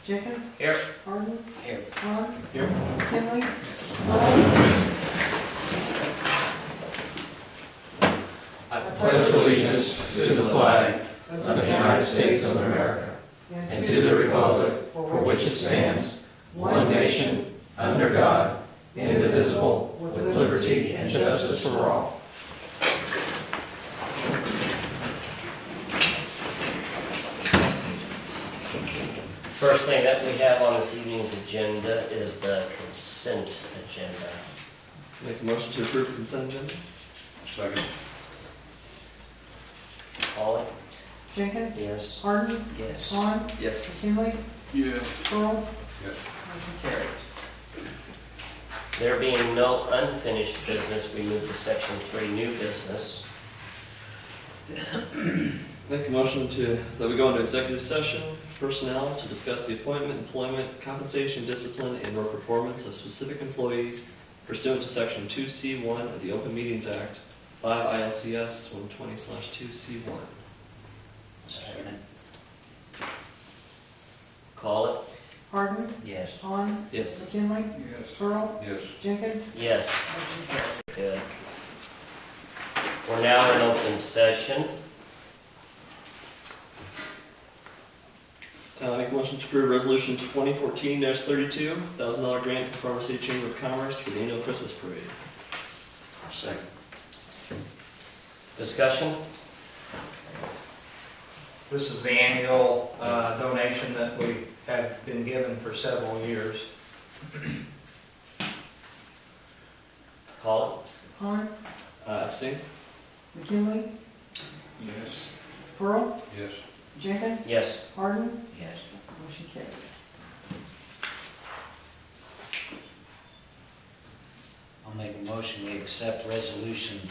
Jenkins? Here. Harden? Here. Vaughn? Here. McKinley? I pledge allegiance to the flag of the United States of America and to the republic for which it stands, one nation, under God, indivisible, with liberty and justice for all. First thing that we have on this evening's agenda is the consent agenda. Make a motion to approve the consent agenda. Second. Call it? Jenkins? Yes. Harden? Yes. Vaughn? Yes. McKinley? Yes. Pearl? Yes. Motion carried. There being no unfinished business, we move to section 3, new business. Make a motion that we go into executive session, personnel, to discuss the appointment, employment, compensation, discipline, and or performance of specific employees pursuant to section 2C1 of the Open Meetings Act, 5 ILCS 120/2C1. Second. Call it? Harden? Yes. Vaughn? Yes. McKinley? Yes. Pearl? Yes. Jenkins? Yes. Motion carried. Good. We're now in open session. Make a motion to approve resolution 2014-32, $1,000 grant to Farmer City Chamber of Commerce for the annual Christmas parade. Second. Discussion? This is the annual donation that we have been given for several years. Call Vaughn? Abstain? McKinley? Yes. Pearl? Yes. Jenkins? it? Yes. Harden? Yes. Motion carried. I'll make a motion, we accept resolution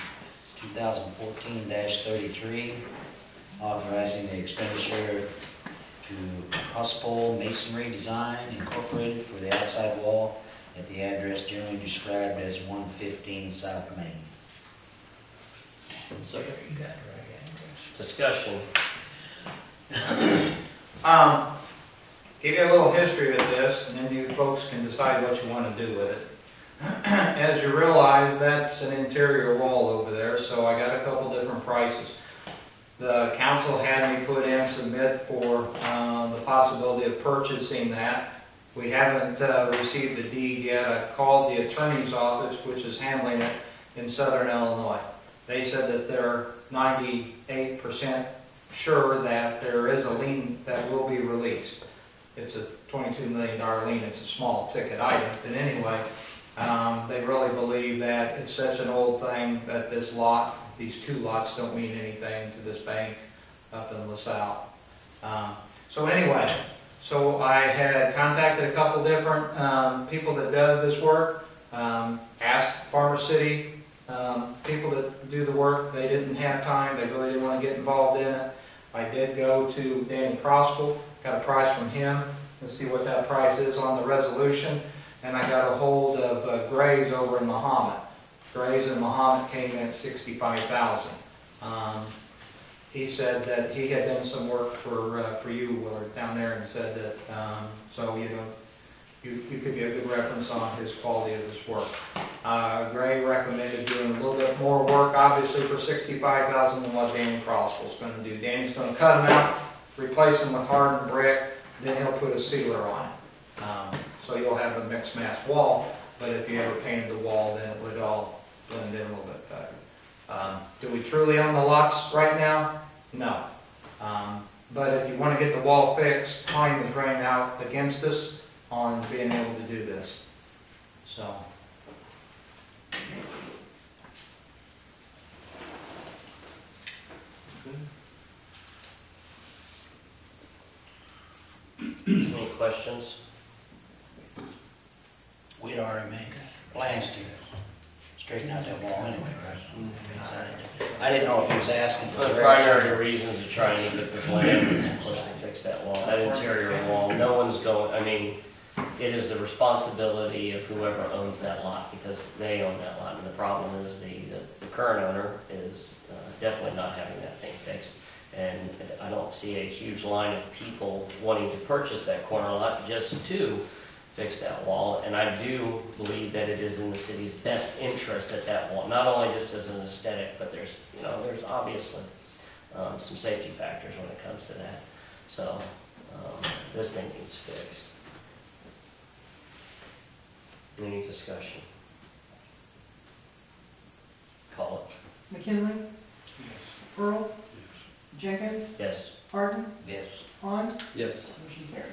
2014-33, authorizing the expenditure to Huspole Masonry Design Incorporated for the outside wall at the address generally described as 115 South Main. Second. Discussion? Give you a little history of this, and then you folks can decide what you want to do with it. As you realize, that's an interior wall over there, so I got a couple different prices. The council had me submit for the possibility of purchasing that. We haven't received the deed yet. I've called the attorney's office, which is handling it in Southern Illinois. They said that they're 98% sure that there is a lien that will be released. It's a $22 million lien. It's a small ticket item, but anyway, they really believe that it's such an old thing that this lot, these two lots, don't mean anything to this bank up in LaSalle. So anyway, so I had contacted a couple different people that do this work, asked Farmer City people that do the work. They didn't have time. They really didn't want to get involved in it. I did go to Danny Proskell, got a price from him. Let's see what that price is on the resolution. And I got a hold of Graves over in Mahomet. Graves in Mahomet came in at $65,000. He said that he had done some work for you, Willard, down there, and said that so you could be a good reference on his quality of his work. Gray recommended doing a little bit more work, obviously, for $65,000 than what Danny Proskell's going to do. Danny's going to cut them out, replace them with hardened brick, then he'll put a sealer on it. So you'll have a mixed mass wall, but if you ever painted the wall, then it would all blend in a little bit better. Do we truly own the lots right now? No. But if you want to get the wall fixed, time is running out against us on being able to do this. So. Any questions? We'd already made plans to straighten out that wall anyway, right? I didn't know if he was asking for The direction. primary reason is to try and get this land and push to fix that wall, that interior wall. No one's going, I mean, it is the responsibility of whoever owns that lot because they own that lot. And the problem is the current owner is definitely not having that thing fixed. And I don't see a huge line of people wanting to purchase that corner lot just to fix that wall. And I do believe that it is in the city's best interest that that wall, not only just as an aesthetic, but there's obviously some safety factors when it comes to that. So this thing needs fixed. Any discussion? Call it. McKinley, Yes. Pearl, Jenkins, Yes. Harden, Yes. Han, Yes. motion carried.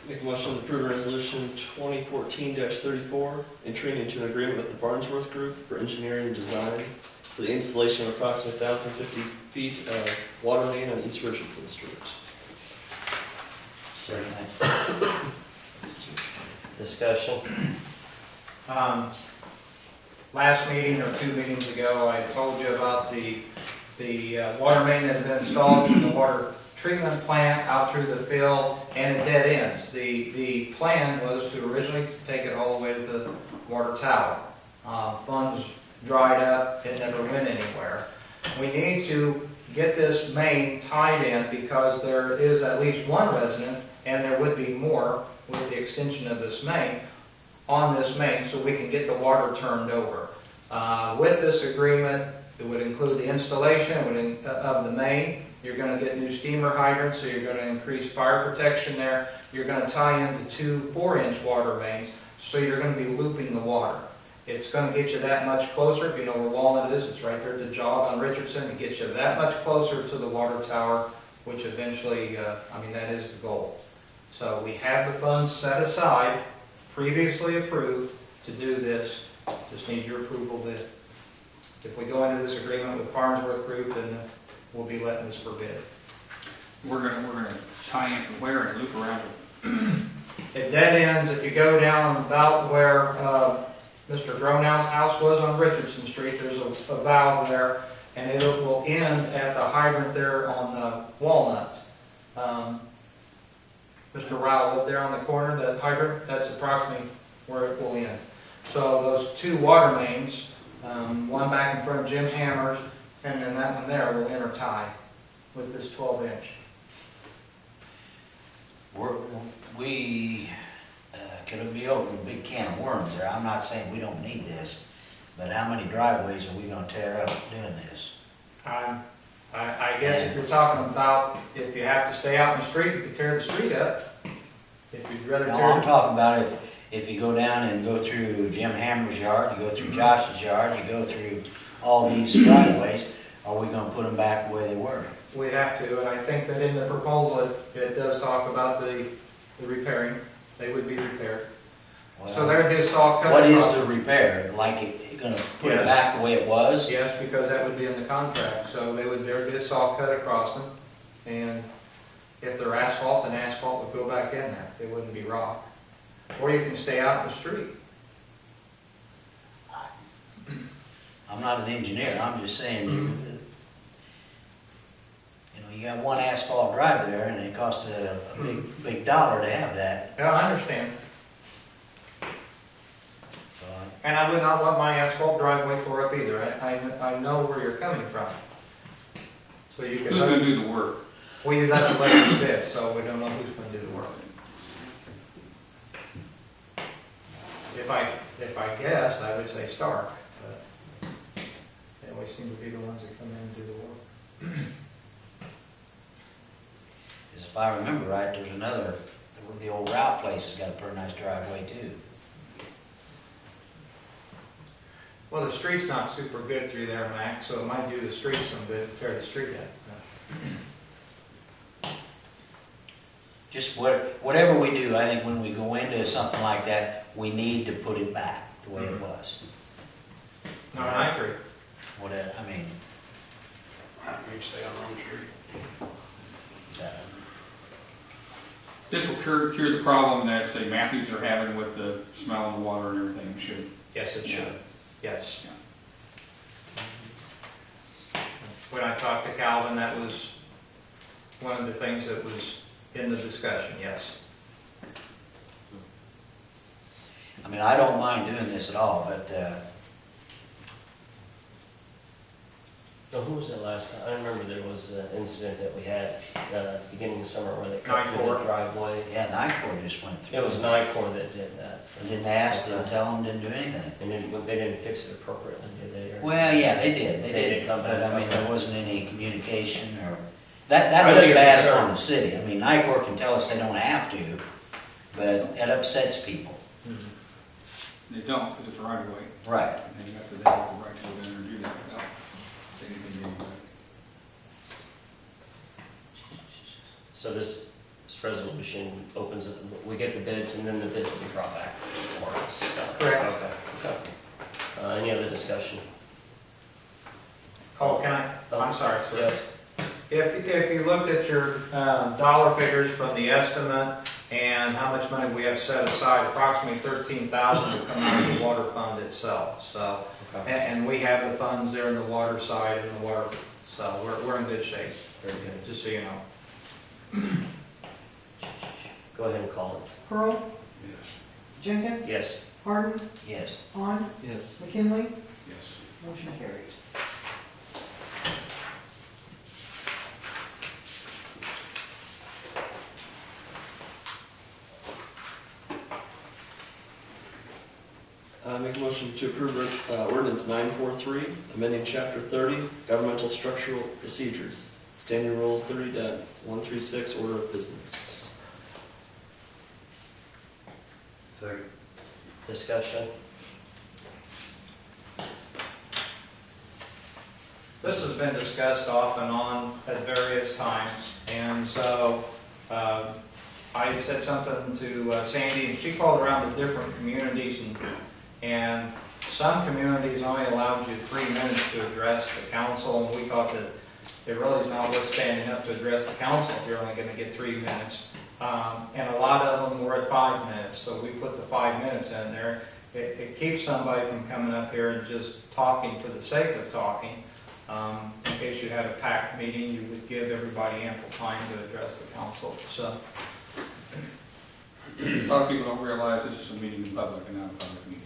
Make a motion to approve resolution 2014-34, entering into an agreement with the Barnesworth Group for engineering and design for the installation of approximately 1,050 feet of water main on East Richardson Street. Second. Discussion? Last meeting or 2 meetings ago, I told you about the water main that had been installed in the water treatment plant out through the field, and it dead ends. The plan was to originally take it all the way to the water tower. Funds dried up, it never went anywhere. We need to get this main tied in because there is at least one resident, and there would be more with the extension of this main, on this main, so we can get the water turned over. With this agreement, it would include the installation of the main. You're going to get new steamer hydrants, so you're going to increase fire protection there. You're going to tie into 2 4-inch water mains, so you're going to be looping the water. It's going to get you that much closer. If you know where Walnut is, it's right there at the jog on Richardson. It gets you that much closer to the water tower, which eventually, that is the goal. So we have the funds set aside, previously approved, to do this. Just need your approval that if we go into this agreement with Farnsworth Group, then we'll be letting this for bid. We're gonna tie in from where and loop around it. It dead ends if you go down about where Mr. Gronow's house was on Richardson Street. There's a valve there, and it will end at the hydrant there on Walnut. Mr. Rao lived there on the corner, that hydrant, that's approximately where it will end. So those 2 water mains, one back in front of Jim Hammer's, and then that one there will intertie with this 12-inch. We could be opening a big can of worms there. I'm not saying we don't need this, but how many driveways are we going to tear up doing this? I guess if you're talking about if you have to stay out in the street, you could tear the street up. If you'd rather No, tear I'm talking about if you go down and go through Jim Hammer's yard, you go through Josh's yard, you go through all these driveways, are we going to put them back the way they were? We'd have to, and I think that in the proposal, it does talk about the repairing. They would be repaired. Well, So there'd be a saw cut. what is across. the repair? Like it going to put Yes. it back the way it was? Yes, because that would be in the contract. So there'd be a saw cut across them, and if they're asphalt, then asphalt would go back in there. It wouldn't be rock. Or you can stay out in the street. I'm not an engineer. I'm just saying you got one asphalt drive there, and it costs a big dollar to have that. Yeah, I understand. So And I would not want my asphalt driveway tore up either. I know where you're coming from. So you Who's gonna can, do the work? we let the ladies bid, so we don't know who's going to do the work. If I guessed, I would say Stark, but they always seem to be the ones that come in and do the work. Because if I remember right, there's another, the old route place has got a pretty nice driveway too. Well, the street's not super good through there, Mac, so it might do the street some good to tear the street up. Just whatever we do, I think when we go into something like that, we need to put it back the way it was. No, I agree. Whatever, I mean, We stay on Rome Street. uh, This will cure the problem that, say, Matthews are having with the smell in the water and everything, should. Yes, it should. Yeah. Yes. When I talked to Calvin, that was one of the things that was in the discussion, yes. I mean, I don't mind doing this at all, but Oh, who was it last time? I remember there was an incident that we had at the beginning of summer where they cut through Nicor. the driveway. Yeah, NICOR just went through. It was Nicor that did that. They didn't ask, didn't tell them, didn't do anything. And then they didn't fix it appropriately, did they? Or- Well, yeah, they did, They did come back, but I mean, okay. there wasn't any communication or, I that know looks you're bad concerned. upon the city. I mean, NICOR can tell us they don't have to, but it upsets people. They don't, because it's right away, Right. and then you have to, they have the right to go in and do that without saying anything to anybody. So this resolution opens, we get the bids and then the bids will be brought back for us. Correct. Okay. Any other discussion? Oh, can I? I'm sorry, sir. Yes. If you looked at your dollar figures from the estimate and how much money we have set aside, approximately $13,000 will come out of the water fund itself. So, Okay. and we have the funds there in the water side and the water, so we're in good shape. Very good. Just so you know. Go ahead and call it. Pearl, Yes. Jenkins, Yes. Harden, Yes. Han, Yes. McKinley, Yes. motion carries. Make a motion to approve ordinance 943, amending chapter 30, governmental structural procedures, standing rules 30.136, order of business. Second. Discussion? This has been discussed off and on at various times, and so I said something to Sandy, and she called around to different communities, and some communities only allowed you 3 minutes to address the council, and we thought that it really is not worth standing up to address the council if you're only going to get 3 minutes. And a lot of them were at 5 minutes, so we put the 5 minutes in there. It keeps somebody from coming up here and just talking for the sake of talking. In case you had a packed meeting, you would give everybody ample time to address the council. So, A lot of people don't realize this is a meeting in public and not a public meeting.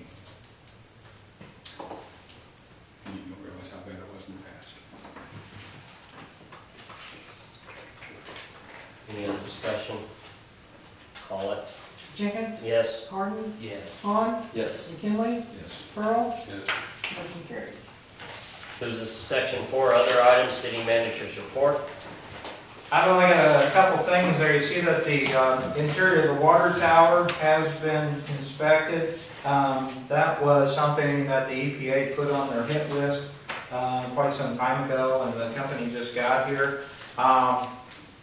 And you don't realize how bad it was in the past. Any other discussion? Call it. Jenkins, Yes. Harden, Yes. Han, Yes. McKinley, Yes. Pearl, Yes. motion carries. There's a section 4, other items, city manager's report. I've only got a couple things there. You see that the interior of the water tower has been inspected. That was something that the EPA put on their hit list quite some time ago, and the company just got here.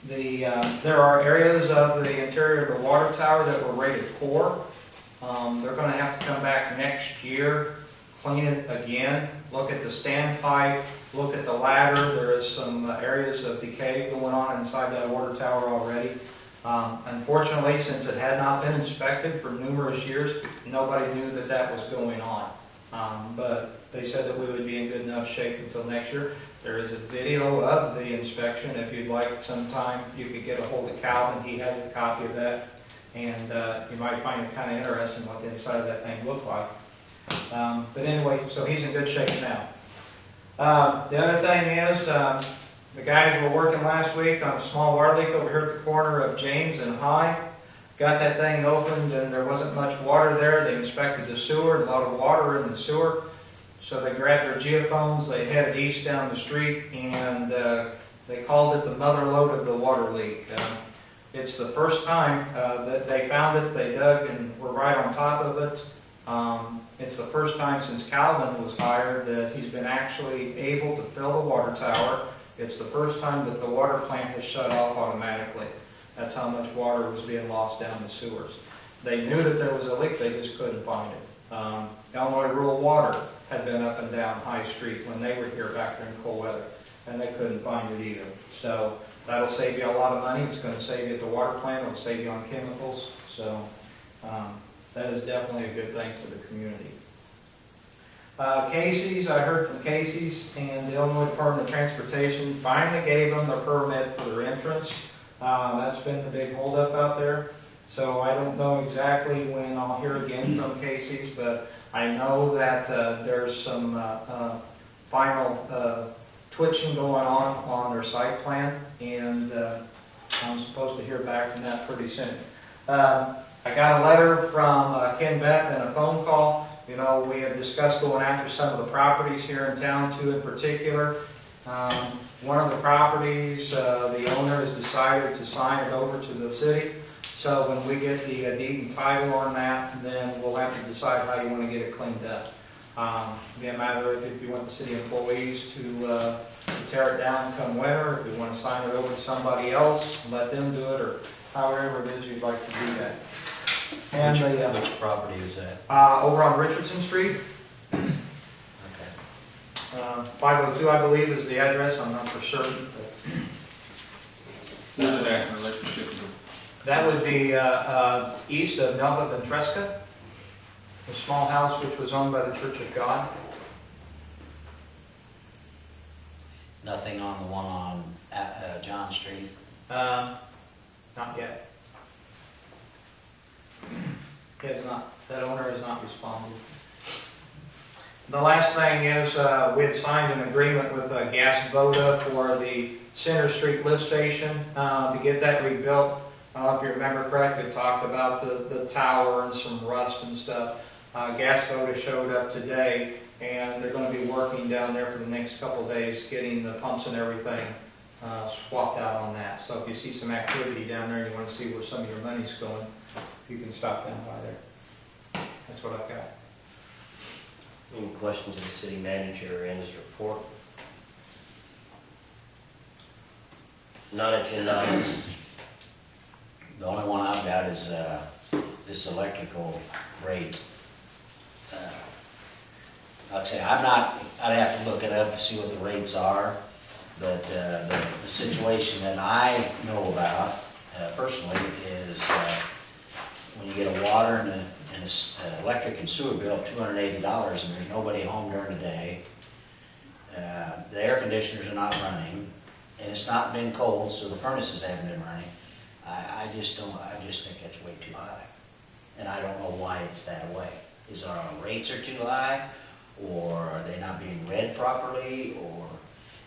There are areas of the interior of the water tower that were rated poor. They're going to have to come back next year, clean it again, look at the standpipe, look at the ladder. There is some areas of decay going on inside that water tower already. Unfortunately, since it had not been inspected for numerous years, nobody knew that that was going on. But they said that we would be in good enough shape until next year. There is a video of the inspection. If you'd like sometime, you could get a hold of Calvin. He has a copy of that. And you might find it kind of interesting what the inside of that thing looked like. But anyway, so he's in good shape now. The other thing is, the guys were working last week on a small water leak over here at the corner of James and High. Got that thing opened and there wasn't much water there. They inspected the sewer, a lot of water in the sewer. So they grabbed their geophones, they headed east down the street, and they called it the mother lode of the water leak. It's the first time that they found it. They dug and were right on top of it. It's the first time since Calvin was hired that he's been actually able to fill the water tower. It's the first time that the water plant has shut off automatically. That's how much water was being lost down the sewers. They knew that there was a leak, they just couldn't find it. Illinois Rural Water had been up and down High Street when they were here back during cold weather, and they couldn't find it either. So that'll save you a lot of money. It's going to save you at the water plant. It'll save you on chemicals. So that is definitely a good thing for the community. Casey's, I heard from Casey's, and the Illinois Department of Transportation finally gave them their permit for their entrance. That's been the big holdup out there. So I don't know exactly when I'll hear again from Casey's, but I know that there's some final twitching going on their site plan, and I'm supposed to hear back from that pretty soon. I got a letter from Ken Beth and a phone call. You know, we have discussed going after some of the properties here in town, two in particular. One of the properties, the owner has decided to sign it over to the city. So when we get the deed and title on that, then we'll have to decide how you want to get it cleaned up. Be a matter of if you want the city employees to tear it down come winter, if you want to sign it over to somebody else, let them do it, or however it is you'd like to do that. And Which property is that? over on Richardson Street, Okay. 502 I believe is the address, I'm not for certain. But Who's it at in relationship to? that would be east of Nelda Ventresca, a small house which was owned by the Church of God. Nothing on the one on John Street? Not yet. He has not, that owner has not responded. The last thing is, we had signed an agreement with Gas Voda for the Center Street lift station to get that rebuilt. If you remember correctly, we talked about the tower and some rust and stuff. Gas Voda showed up today, and they're going to be working down there for the next couple of days, getting the pumps and everything swapped out on that. So if you see some activity down there and you want to see where some of your money's going, you can stop down by there. That's what I've got. Any question to the city manager and his report? Non-agenda items. The only one I've got is this electrical rate. Like I say, I'd have to look it up to see what the rates are, but the situation that I know about personally is when you get a water and an electric and sewer bill of $280 and there's nobody home during the day, the air conditioners are not running, and it's not been cold, so the furnaces haven't been running. I just think that's way too high, and I don't know why it's that way. Is our rates are too high, or are they not being read properly, or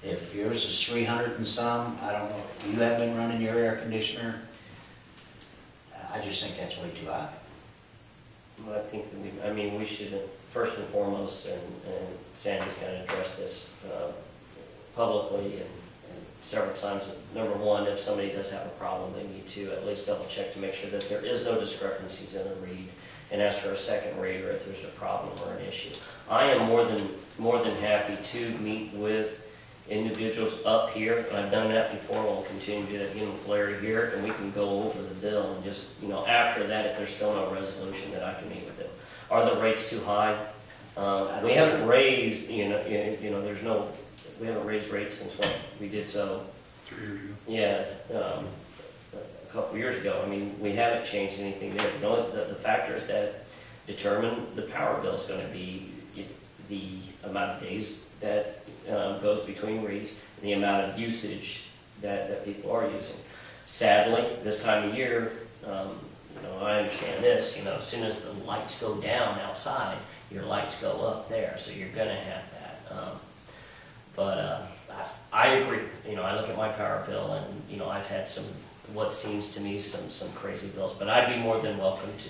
if yours is 300 and some, I don't know. You have been running your air conditioner. I just think that's way too high. Well, I think that we should, first and foremost, and Sandy's going to address this publicly and several times. Number one, if somebody does have a problem, they need to at least double check to make sure that there is no discrepancies in the read, and ask for a second read or if there's a problem or an issue. I am more than happy to meet with individuals up here, and I've done that before. We'll continue to do that again with Larry here, and we can go over the bill and just, after that, if there's still no resolution, that I can meet with them. Are the rates too high? We haven't raised, we haven't raised rates since when we did so. 3 years ago. Yeah, a couple years ago. We haven't changed anything there. The factors that determine the power bill is going to be the amount of days that goes between reads and the amount of usage that people are using. Sadly, this time of year, I understand this, as soon as the lights go down outside, your lights go up there, so you're going to have that. But I agree. I look at my power bill, and I've had what seems to me some crazy bills. But I'd be more than welcome to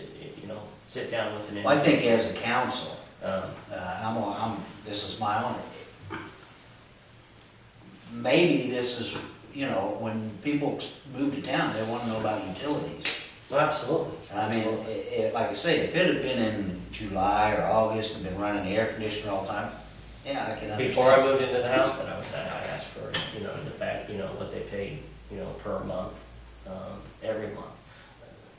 sit down with an individual. Well, I think as a council, this is my own. Maybe this is when people move to town, they want to know about utilities. Well, absolutely. Like I say, if it had been in July or August and been running the air conditioner all the time, yeah, I can understand. Before I moved into the house that I was at, I asked for, the fact, what they paid, per month, every month.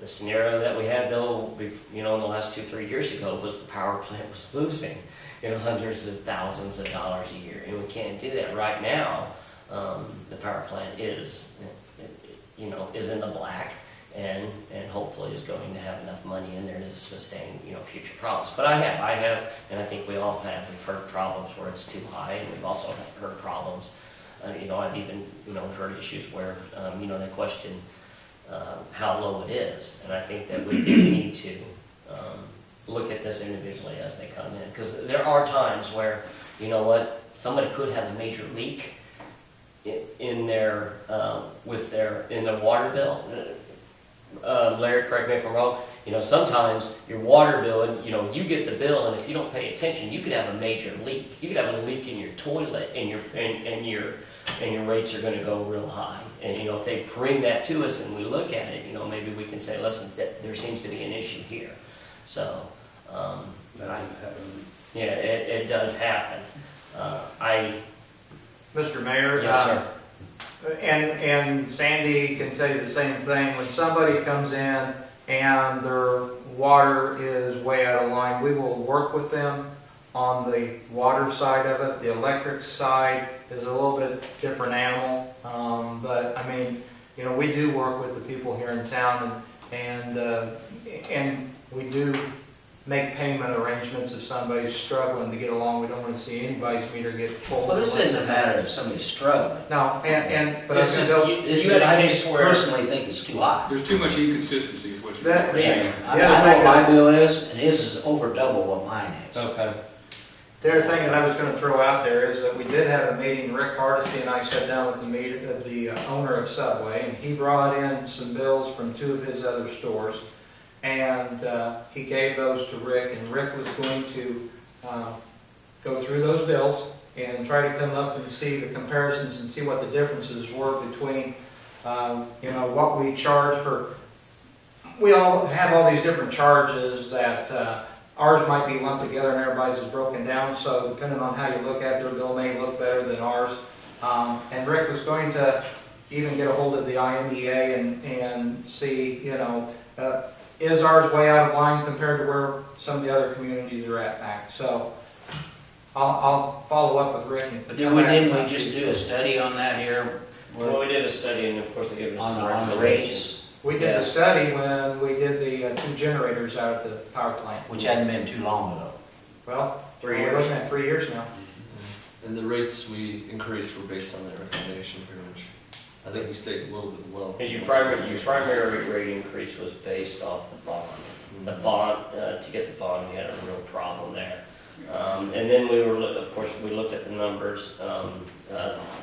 The scenario that we had, though, in the last 2-3 years ago, was the power plant was losing, hundreds of thousands of dollars a year, and we can't do that right now. The power plant is in the black, and hopefully is going to have enough money in there to sustain, future problems. But I have, and I think we all have. We've heard problems where it's too high, and we've also heard problems. I've even, heard issues where, they question how low it is, and I think that we need to look at this individually as they come in, because there are times where, somebody could have a major leak, in their, in their water bill. Larry, correct me if I'm wrong, sometimes your water bill, you get the bill, and if you don't pay attention, you could have a major leak. You could have a leak in your toilet, and your rates are gonna go real high. And, if they bring that to us and we look at it, maybe we can say, listen, there seems to be an issue here. So, yeah, it does happen. Mr. Mayor? Yes, sir. And Sandy can tell you the same thing. When somebody comes in and their water is way out of line, we will work with them on the water side of it. The electric side is a little bit different animal. But I mean, we do work with the people here in town, and we do make payment arrangements if somebody's struggling to get along. We don't want to see anybody's meter get pulled. Well, this isn't a matter of somebody struggling. No, but It's just, I just personally think it's too high. There's too much inconsistency is what you're That- saying. I know what my bill is, and his is over double what mine is. Okay. The other thing that I was going to throw out there is that we did have a meeting. Rick Hardesty and I sat down with the owner of Subway, and he brought in some bills from 2 of his other stores, and he gave those to Rick, and Rick was going to go through those bills and try to come up and see the comparisons and see what the differences were between what we charge for. We all have all these different charges that ours might be lumped together and everybody's is broken down, so depending on how you look at it, their bill may look better than ours. And Rick was going to even get a hold of the IMEA and see, is ours way out of line compared to where some of the other communities are at back. So I'll follow up with Rick. Didn't we just do a study on that here? Well, we did a study, and of course they gave us some On the recommendations. rates, We did the study when we did the 2 generators out at the power plant. which hadn't been too long ago. Well, 3 we're years. looking at 3 years now. And the rates we increased were based on that recommendation, pretty much. I think we stayed a little bit low. And your primary rate increase was based off the bond. The bond, to get the bond, we had a real problem there. And then of course, we looked at the numbers,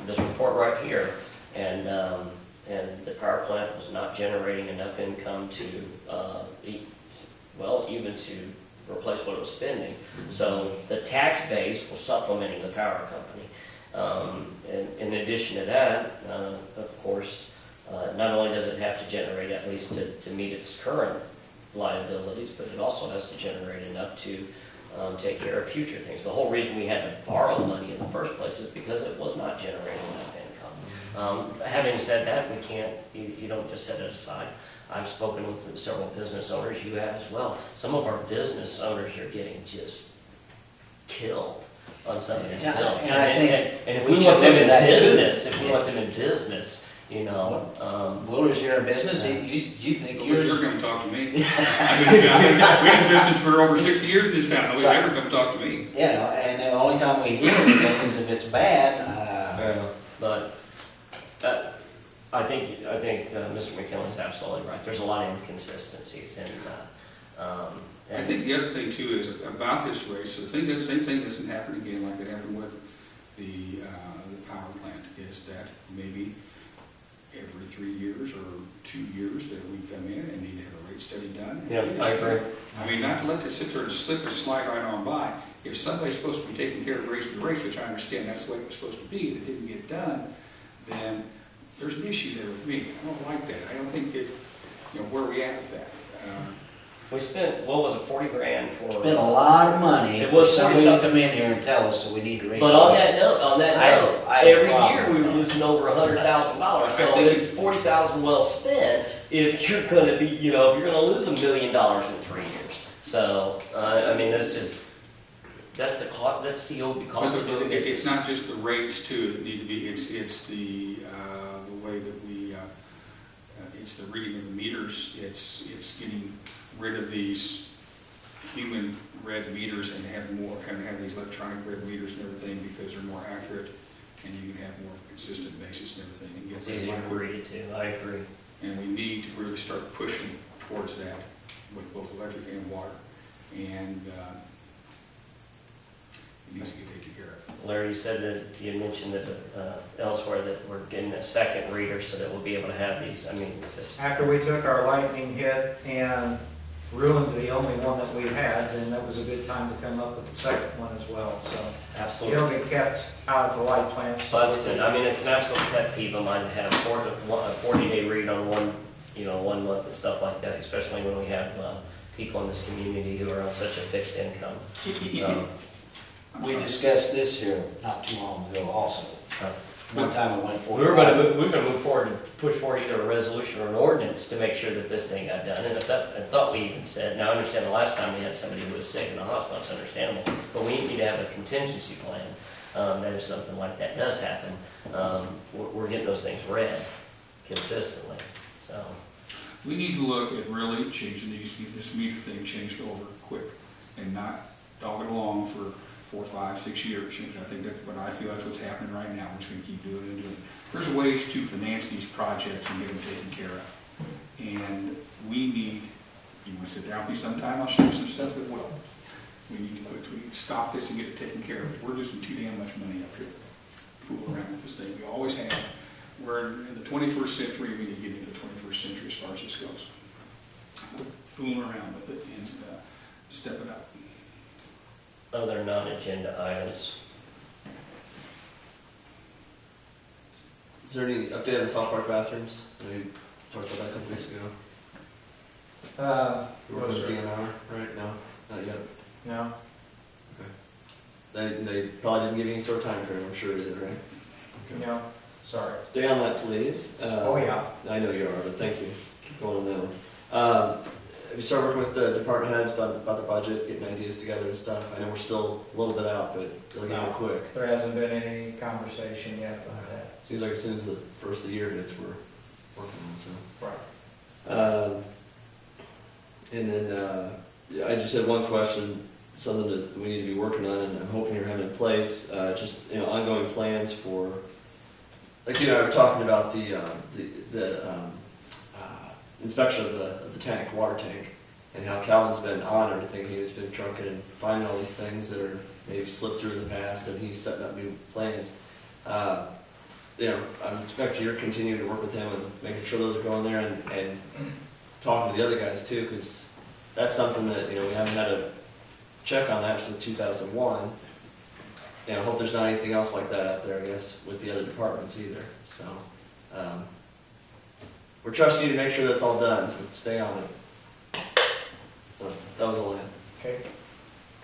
this report right here, and the power plant was not generating enough income to, even to replace what it was spending. So the tax base was supplementing the power company. And in addition to that, of course, not only does it have to generate at least to meet its current liabilities, but it also has to generate enough to take care of future things. The whole reason we had to borrow money in the first place is because it was not generating enough income. Having said that, we can't, you don't just set it aside. I've spoken with several business owners, you have as well. Some of our business owners are getting just killed on some of these Yeah, bills. and I think And if we we should want them look in at that too. business, if we want them in business, Willer's your business, you think Nobody's yours. ever come talk to me. We've been in business for over 60 years in this town. Nobody's ever come talk to me. And the only time we hear anything is if it's bad. But I think Mr. McKinley's absolutely right. There's a lot of inconsistencies, I think the other thing too is about this race. So the same thing doesn't happen again like it happened with the power plant. Is that maybe every 3 years or 2 years that we come in and need to have a rate study done? Yeah, I agree. I mean, not to let this sit there and slip or slide right on by. If somebody's supposed to be taking care of race to race, which I understand that's the way it was supposed to be, and it didn't get done, then there's an issue there with me. I don't like that. I don't think where are we at with that? We spent, what was it, 40 grand for? Spent a lot of money It for was somebody to 40,000. come in here and tell us that we need to raise. But on that note, I have a every problem year we with were that. losing over $100,000. So it's 40,000 well spent if you're going to be, if you're going to lose $1 million in 3 years. So I mean, that's the cost. That's the cost of doing business. It's not just the rates too that need to be. It's the way that we. It's the reading of the meters. It's getting rid of these human read meters and have these electronic read meters and everything because they're more accurate and you can have more consistent basis and everything. And It's easier to read too. I agree. And we need to really start pushing towards that with both electric and water. And it needs to get taken care of. Larry, you said that, you mentioned that elsewhere that we're getting a second reader so that we'll be able to have these, I mean, just, After we took our lightning hit and ruined the only one that we had, then that was a good time to come up with the second one as well, so. absolutely. It'll be kept out of the light plants. Well, that's good. I mean, it's an absolute pet peeve of mine to have a 40-day read on one, 1 month and stuff like that, especially when we have people in this community who are on such a fixed income. I'm We sorry. discussed this here not too long ago also. One time it went We forward. were going to move forward and push forward either a resolution or an ordinance to make sure that this thing got done. And I thought we even said, now I understand the last time we had somebody who was sick in the hospital, it's understandable, but we need to have a contingency plan that if something like that does happen, we're getting those things read consistently. So, We need to look at really changing this meter thing changed over quick and not dog it along for 4, 5, 6 years. I think that's what I feel that's what's happening right now. We're just going to keep doing it and doing it. There's ways to finance these projects and get them taken care of. And we need, if you want to sit down with me sometime, I'll show you some stuff that will. We need to stop this and get it taken care of. We're losing too damn much money up here. Fool around with this thing. We always have. We're in the 21st century. We need to get into the 21st century as far as this goes. Quit fooling around with it and step it up. other non-agenda items. Is there any update on the South Park bathrooms? We talked about that a couple weeks ago. We're Was with there- DNR, right? No, not yet. No, They probably didn't give you any sort of time frame, I'm sure they did, right? no, sorry. Stay on that, please. Oh, yeah. I know you are, but thank you. Keep going on that one. Have you started working with the department heads about the budget, getting ideas together and stuff? I know we're still a little bit out, but it'll get out quick. There hasn't been any conversation yet about that. Seems like as soon as the first of the year hits, we're working on it, so. Right. And then yeah, I just had one question, something that we need to be working on, and I'm hoping you're having in place. Just ongoing plans for, like you and I were talking about the inspection of the tank, water tank, and how Calvin's been on everything. He's been trucking and finding all these things that are maybe slipped through in the past, and he's setting up new plans. I'm expecting you're continuing to work with him and making sure those are going there, and talking to the other guys too, because that's something that we haven't had a check on that since 2001. I hope there's not anything else like that out there, I guess, with the other departments either. So we're trusting you to make sure that's all done, so stay on it. So that was all I had. Okay.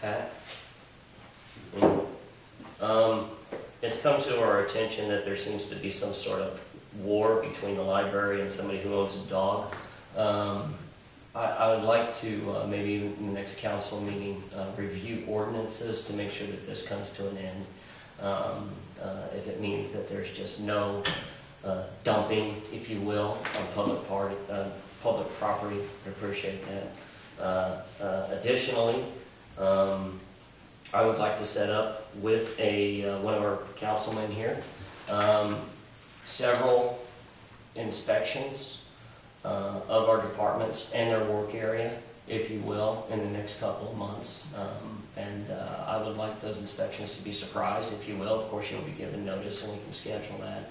Pat? It's come to our attention that there seems to be some sort of war between the library and somebody who owns a dog. I would like to, maybe even in the next council meeting, review ordinances to make sure that this comes to an end. If it means that there's just no dumping, if you will, on public property, I appreciate that. Additionally, I would like to set up with one of our councilmen here several inspections of our departments and their work area, if you will, in the next couple of months. I would like those inspections to be surprise, if you will. Of course, you'll be given notice and we can schedule that.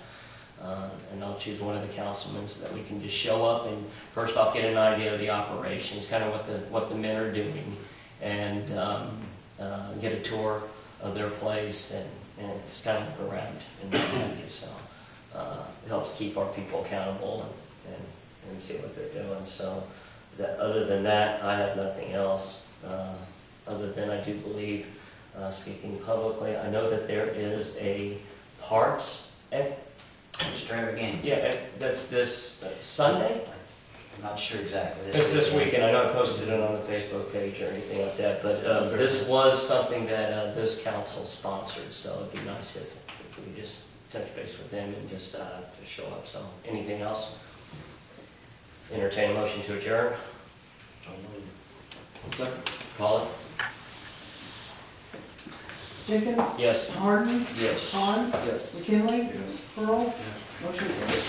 And I'll choose one of the councilmen so that we can just show up and first off get an idea of the operations, kind of what the men are doing, and get a tour of their place and just kind of look around and what have you. So it helps keep our people accountable and see what they're doing. So other than that, I have nothing else. Other than I do believe, speaking publicly, I know that there is a parts Extravaganza. yeah, that's this Sunday. I'm not sure exactly. It's this weekend. I know I posted it on the Facebook page or anything like that, but this was something that this council sponsored, so it'd be nice if we could just touch base with them and just show up. So, anything else? Entertain a motion to adjourn. Second. Call it. Jenkins? Yes. Harden? Yes. Hahn? Yes. McKinley? Yes. Pearl? Motion carries.